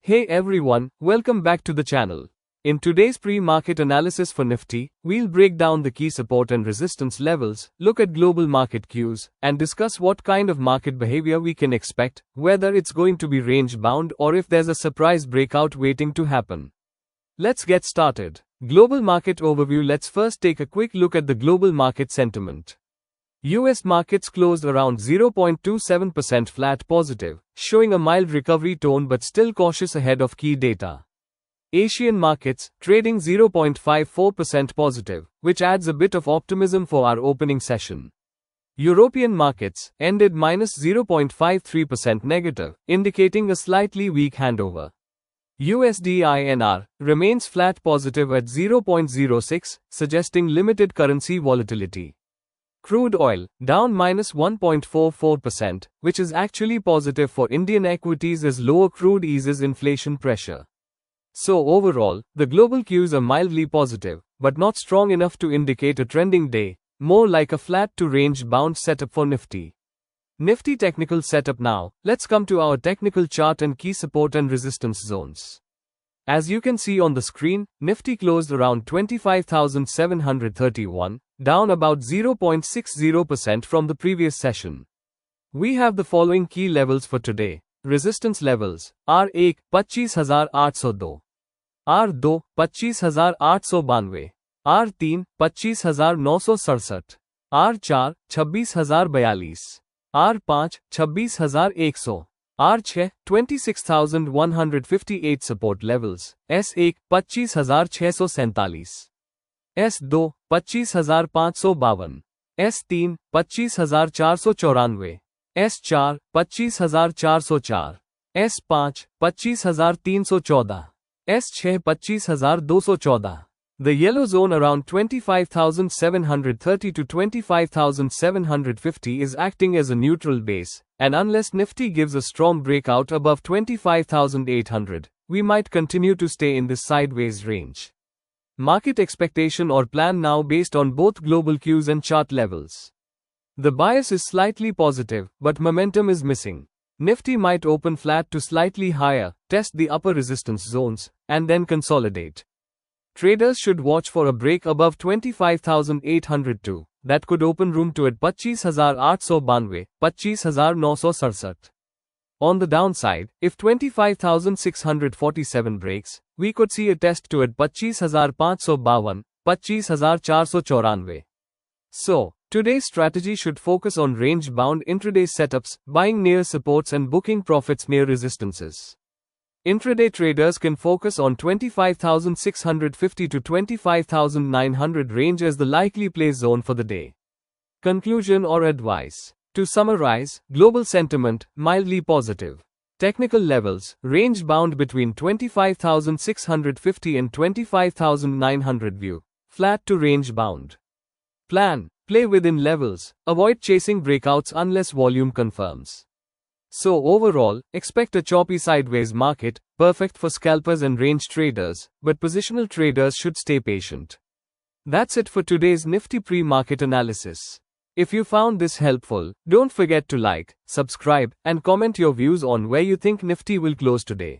Hey everyone, welcome back to the channel. In today's pre-market analysis for Nifty, we'll break down the key support and resistance levels, look at global market cues, and discuss what kind of market behavior we can expect, whether it's going to be range-bound or if there's a surprise breakout waiting to happen. Let's get started. Global market overview. Let's first take a quick look at the global market sentiment. US markets closed around 0.27% flat positive, showing a mild recovery tone but still cautious ahead of key data. Asian markets, trading 0.54% positive, which adds a bit of optimism for our opening session. European markets ended minus 0.53% negative, indicating a slightly weak handover. USD INR remains flat positive at 0.06, suggesting limited currency volatility. Crude oil, down minus 1.44%, which is actually positive for Indian equities as lower crude eases inflation pressure. So overall, the global cues are mildly positive, but not strong enough to indicate a trending day, more like a flat to range-bound setup for Nifty. Nifty technical setup now. Let's come to our technical chart and key support and resistance zones. As you can see on the screen, Nifty closed around 25,731, down about 0.60% from the previous session. We have the following key levels for today. Resistance levels: R1 25,802, R2 25,892, R3 25,967, R4 26,042, R5 26,100, R6 26,158. Support levels: S1 25,647, S2 25,552, S3 25,494, S4 25,404, S5 25,314, S6 25,214. The yellow zone around 25,730 to 25,750 is acting as a neutral base, and unless Nifty gives a strong breakout above 25,800, we might continue to stay in this sideways range. Market expectation or plan now based on both global cues and chart levels. The bias is slightly positive, but momentum is missing. Nifty might open flat to slightly higher, test the upper resistance zones, and then consolidate. Traders should watch for a break above 25,800 too. That could open room to at 25,892, 25,967. On the downside, if 25,647 breaks, we could see a test to at 25,552, 25,494. So, today's strategy should focus on range-bound intraday setups, buying near supports and booking profits near resistances. Intraday traders can focus on 25,650 to 25,900 range as the likely play zone for the day. Conclusion or advice. To summarize, global sentiment, mildly positive. Technical levels, range bound between 25,650 and 25,900 view. Flat to range bound. Plan, play within levels, avoid chasing breakouts unless volume confirms. So overall, expect a choppy sideways market, perfect for scalpers and range traders, but positional traders should stay patient. That's it for today's Nifty pre-market analysis. If you found this helpful, don't forget to like, subscribe, and comment your views on where you think Nifty will close today.